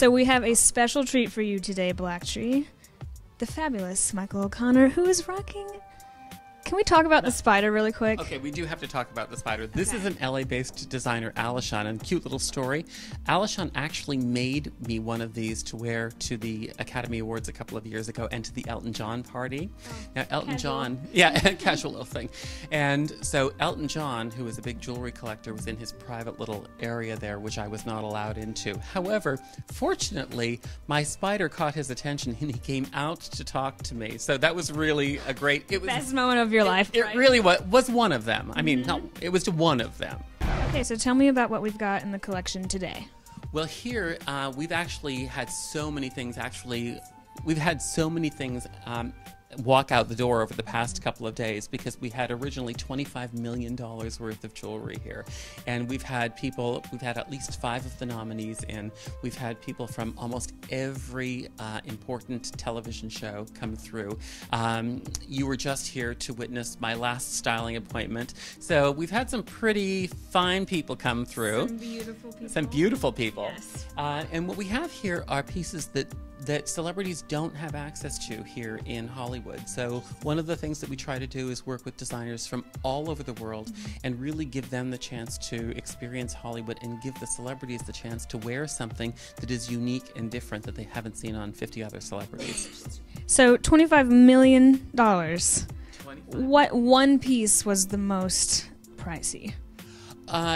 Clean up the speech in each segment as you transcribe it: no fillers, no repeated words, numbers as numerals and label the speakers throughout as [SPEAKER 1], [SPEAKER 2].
[SPEAKER 1] So we have a special treat for you today, BLACKTREE. The fabulous Michael O'Connor, who is rocking... Can we talk about the spider really quick?
[SPEAKER 2] Okay, we do have to talk about the spider. This is an LA-based designer, Alishon, and cute little story. Alishon actually made me one of these to wear to the Academy Awards a couple of years ago and to the Elton John party. Now, Elton John, yeah, casual little thing. And so Elton John, who is a big jewelry collector, was in his private little area there, which I was not allowed into. However, fortunately, my spider caught his attention and he came out to talk to me. So that was really a great... It was
[SPEAKER 1] best moment of your life.
[SPEAKER 2] It really was one of them. I mean, no, it was one of them.
[SPEAKER 1] Okay, so tell me about what we've got in the collection today.
[SPEAKER 2] Well, here we've actually had so many things. We've had so many things walk out the door over the past couple of days because we had originally $25 million worth of jewelry here. And we've had at least 5 of the nominees in. We've had people from almost every important television show come through. You were just here to witness my last styling appointment. So we've had some pretty fine people come through.
[SPEAKER 1] Some beautiful people.
[SPEAKER 2] Some beautiful people.
[SPEAKER 1] Yes.
[SPEAKER 2] And what we have here are pieces that celebrities don't have access to here in Hollywood. So one of the things that we try to do is work with designers from all over the world and really give them the chance to experience Hollywood and give the celebrities the chance to wear something that is unique and different that they haven't seen on 50 other celebrities.
[SPEAKER 1] So $25 million. What one piece was the most pricey?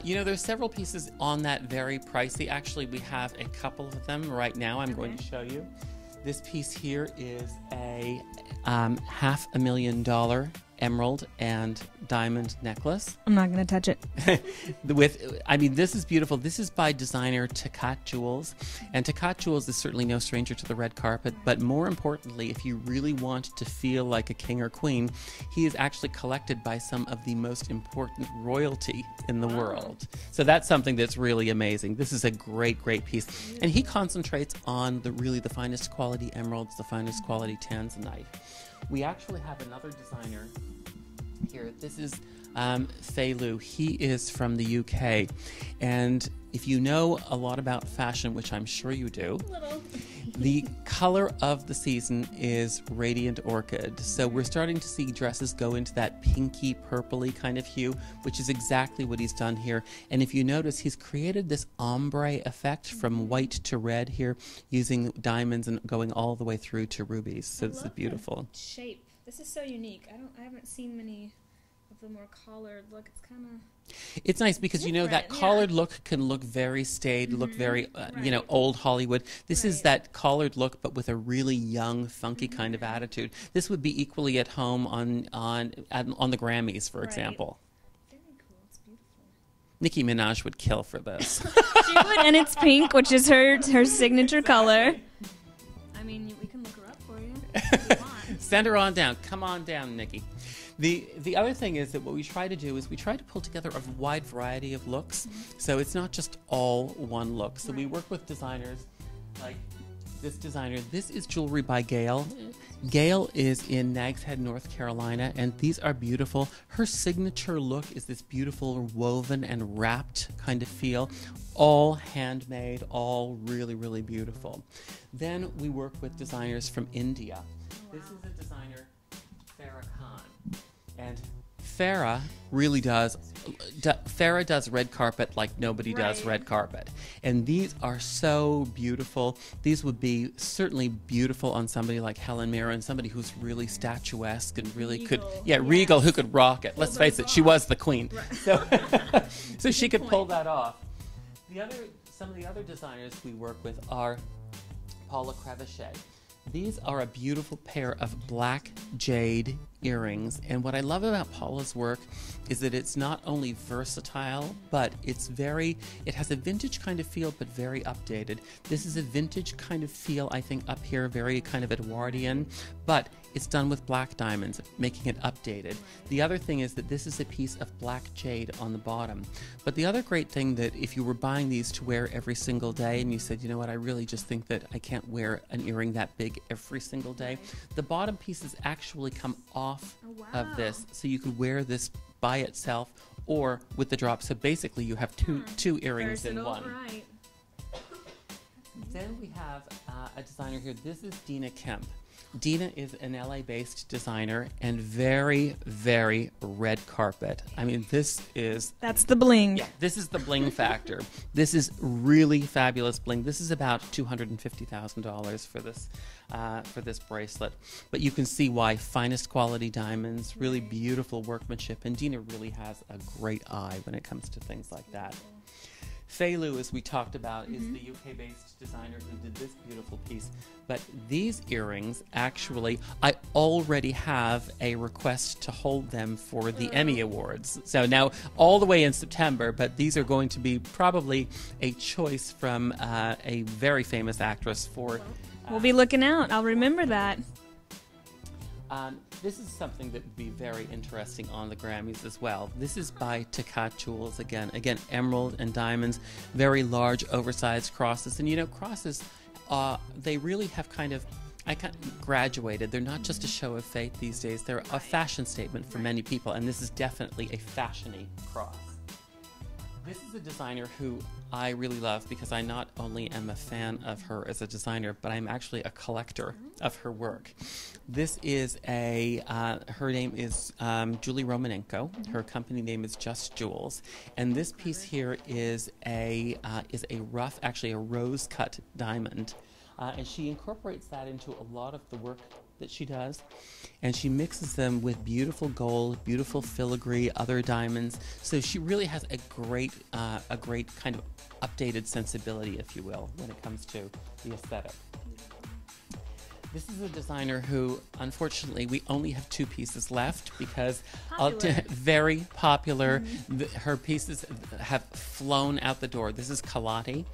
[SPEAKER 2] You know, there's several pieces on that very pricey. Actually, we have a couple of them right now. I'm going to show you. This piece here is a $500,000 emerald and diamond necklace.
[SPEAKER 1] I'm not going to touch it.
[SPEAKER 2] This is beautiful. This is by designer Takat Jules. And Takat Jules is certainly no stranger to the red carpet, but more importantly, if you really want to feel like a king or queen, he is actually collected by some of the most important royalty in the world. So that's something that's really amazing. This is a great, great piece. And he concentrates on the finest quality emeralds, the finest quality tanzanite. We actually have another designer here. This is Fei Lu. He is from the UK. And if you know a lot about fashion, which I'm sure you do, the color of the season is radiant orchid. So we're starting to see dresses go into that pinky, purpley kind of hue, which is exactly what he's done here. And if you notice, he's created this ombre effect from white to red here, using diamonds and going all the way through to rubies. So this is beautiful.
[SPEAKER 1] Shape. This is so unique. I haven't seen many of the more collared look. It's kind of...
[SPEAKER 2] It's nice because, you know, that collared look can look very staid, look very, you know, old Hollywood. This is that collared look, but with a really young, funky kind of attitude. This would be equally at home on the Grammys, for example.
[SPEAKER 1] Very cool. It's beautiful.
[SPEAKER 2] Nicki Minaj would kill for this.
[SPEAKER 1] She would, and it's pink, which is her signature color. I mean, we can look her up for you if you want.
[SPEAKER 2] Send her on down. Come on down, Nicki. The other thing is that what we try to do is we try to pull together a wide variety of looks. So it's not just all one look. So we work with designers like this designer. This is jewelry by Gail. Gail is in Nags Head, North Carolina, and these are beautiful. Her signature look is this beautiful woven and wrapped kind of feel. All handmade, all really, really beautiful. Then we work with designers from India. This is a designer, Farah Khan. And Farah really does red carpet like nobody does red carpet. And these are so beautiful. These would be certainly beautiful on somebody like Helen Mirren, somebody who's really statuesque and really regal, who could rock it. Let's face it, she was the queen. So, so she could pull that off. Some of the other designers we work with are Paula Crevichet. These are a beautiful pair of black jade earrings, and what I love about Paula's work is that it's not only versatile, but it has a vintage kind of feel, but very updated. This is a vintage kind of feel, I think, up here, very kind of Edwardian, but it's done with black diamonds, making it updated. The other thing is that this is a piece of black jade on the bottom. But the other great thing that if you were buying these to wear every single day and you said, you know what, I really just think that I can't wear an earring that big every single day, the bottom pieces actually come off of this, so you could wear this by itself or with the drop. So basically you have two earrings in one.
[SPEAKER 1] Right.
[SPEAKER 2] Then we have a designer here. This is Dina Kemp. Dina is an LA-based designer and very, very red carpet. I mean, this is...
[SPEAKER 1] That's the bling.
[SPEAKER 2] Yeah, this is the bling factor. This is really fabulous bling. This is about $250,000 for this bracelet. But you can see why. Finest quality diamonds, really beautiful workmanship, and Dina really has a great eye when it comes to things like that. Feilu, as we talked about, is the UK-based designer who did this beautiful piece. But these earrings, actually, I already have a request to hold them for the Emmy Awards. So now, all the way in September, but these are going to be probably a choice from a very famous actress for...
[SPEAKER 1] We'll be looking out. I'll remember that.
[SPEAKER 2] This is something that would be very interesting on the Grammys as well. This is by Takat Jules again. Again, emerald and diamonds, very large, oversized crosses. And you know, crosses, they really have kind of graduated. They're not just a show of faith these days. They're a fashion statement for many people, and this is definitely a fashion-y cross. This is a designer who I really love because I not only am a fan of her as a designer, but I'm actually a collector of her work. This is her name is Julie Romanenko. Her company name is Just Jules. And this piece here is a rough, actually a rose-cut diamond. And she incorporates that into a lot of the work that she does, and she mixes them with beautiful gold, beautiful filigree, other diamonds. So she really has a great kind of updated sensibility, if you will, when it comes to the aesthetic. This is a designer who, unfortunately, we only have 2 pieces left because very popular. Her pieces have flown out the door. This is Kallati.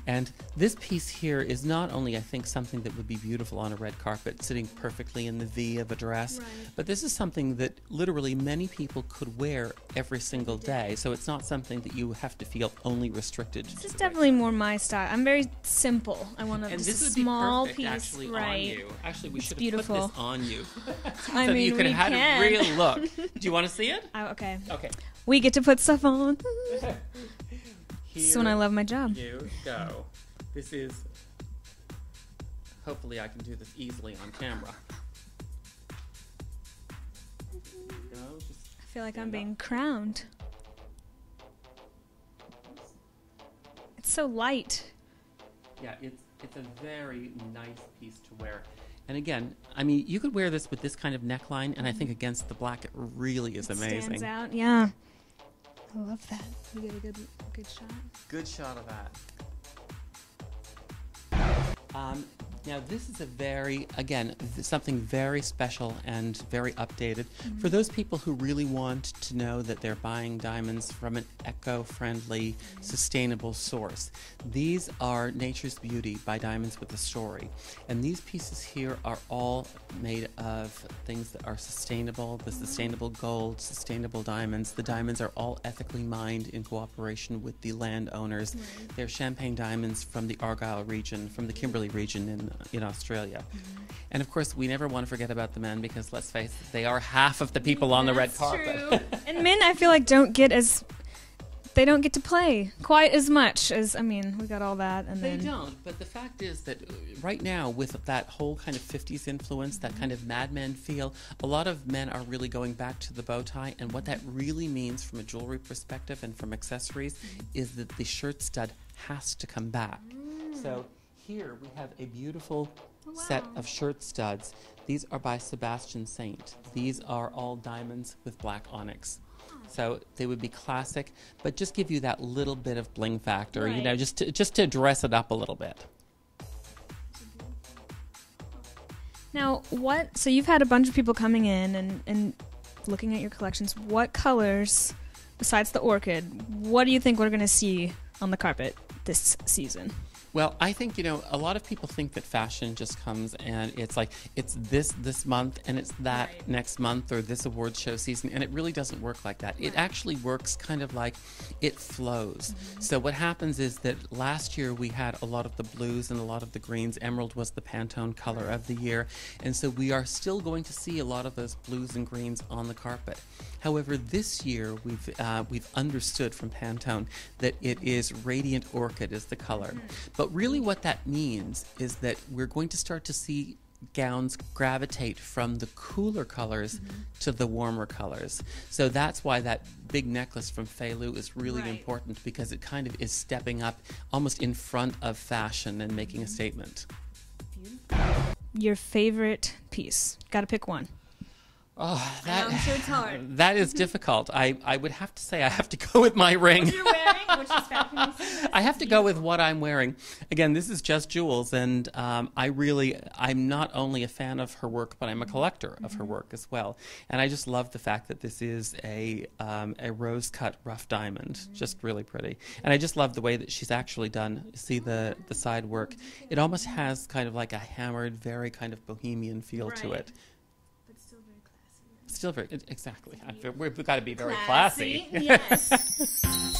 [SPEAKER 2] And this piece here is not only, I think, something that would be beautiful on a red carpet, sitting perfectly in the V of a dress, but this is something that literally many people could wear every single day. So it's not something that you have to feel only restricted to.
[SPEAKER 1] This is definitely more my style. I'm very simple. I want
[SPEAKER 2] and
[SPEAKER 1] just
[SPEAKER 2] this
[SPEAKER 1] a
[SPEAKER 2] would
[SPEAKER 1] small
[SPEAKER 2] be perfect,
[SPEAKER 1] piece,
[SPEAKER 2] actually,
[SPEAKER 1] right?
[SPEAKER 2] on you. Actually, we should have
[SPEAKER 1] beautiful.
[SPEAKER 2] put this on you so
[SPEAKER 1] I
[SPEAKER 2] that
[SPEAKER 1] mean,
[SPEAKER 2] you could
[SPEAKER 1] we
[SPEAKER 2] have had
[SPEAKER 1] can.
[SPEAKER 2] a real look. Do you want to see it?
[SPEAKER 1] Okay.
[SPEAKER 2] Okay.
[SPEAKER 1] We get to put stuff on.
[SPEAKER 2] Here
[SPEAKER 1] This is when I love my job.
[SPEAKER 2] you go. This is... Hopefully I can do this easily on camera.
[SPEAKER 1] I feel like I'm being crowned. It's so light.
[SPEAKER 2] Yeah, it's a very nice piece to wear. And again, I mean, you could wear this with this kind of neckline, and I think against the black, it really is amazing.
[SPEAKER 1] Stands out, yeah. I love that. We get a good shot.
[SPEAKER 2] Good shot of that. Now, this is a very, again, something very special and very updated for those people who really want to know that they're buying diamonds from an eco-friendly, sustainable source. These are Nature's Beauty by Diamonds with a Story. And these pieces here are all made of things that are sustainable, the sustainable gold, sustainable diamonds. The diamonds are all ethically mined in cooperation with the landowners. They're champagne diamonds from the Argyll region, from the Kimberley region in Australia. And of course, we never want to forget about the men because, let's face it, they are half of the people on the red carpet.
[SPEAKER 1] True. And men, I feel like they don't get to play quite as much as, I mean, we got all that. And
[SPEAKER 2] They don't, but the fact is that right now, with that whole kind of 50s influence, that kind of Mad Men feel, a lot of men are really going back to the bow tie, and what that really means from a jewelry perspective and from accessories is that the shirt stud has to come back. So here we have a beautiful set of shirt studs. These are by Sebastian Saint. These are all diamonds with black onyx. So they would be classic, but just give you that little bit of bling factor, you know, just to dress it up a little bit.
[SPEAKER 1] Now, so you've had a bunch of people coming in and looking at your collections. What colors, besides the orchid, what do you think we're going to see on the carpet this season?
[SPEAKER 2] Well, I think, you know, a lot of people think that fashion just comes and it's like, it's this month and it's that next month or this award show season, and it really doesn't work like that. It actually works kind of like it flows. So what happens is that last year we had a lot of the blues and a lot of the greens. Emerald was the Pantone color of the year, and so we are still going to see a lot of those blues and greens on the carpet. However, this year we've understood from Pantone that it is Radiant Orchid is the color. But But really what that means is that we're going to start to see gowns gravitate from the cooler colors to the warmer colors. So that's why that big necklace from Feilu is really important, because it kind of is stepping up almost in front of fashion and making a statement.
[SPEAKER 1] Your favorite piece? Got to pick one.
[SPEAKER 2] Oh,
[SPEAKER 1] I'm sure it's hard.
[SPEAKER 2] That is difficult. I would have to say I have to go with my ring.
[SPEAKER 1] What you're wearing? Which is fabulous.
[SPEAKER 2] I have to go with what I'm wearing. Again, this is just Jules, and I'm not only a fan of her work, but I'm a collector of her work as well. And I just love the fact that this is a rose-cut rough diamond, just really pretty. And I just love the way that she's actually done. See the side work? It almost has kind of like a hammered, very kind of bohemian feel to it.
[SPEAKER 1] Still very classy.
[SPEAKER 2] Still very, exactly. We've got to be very classy.
[SPEAKER 1] Yes.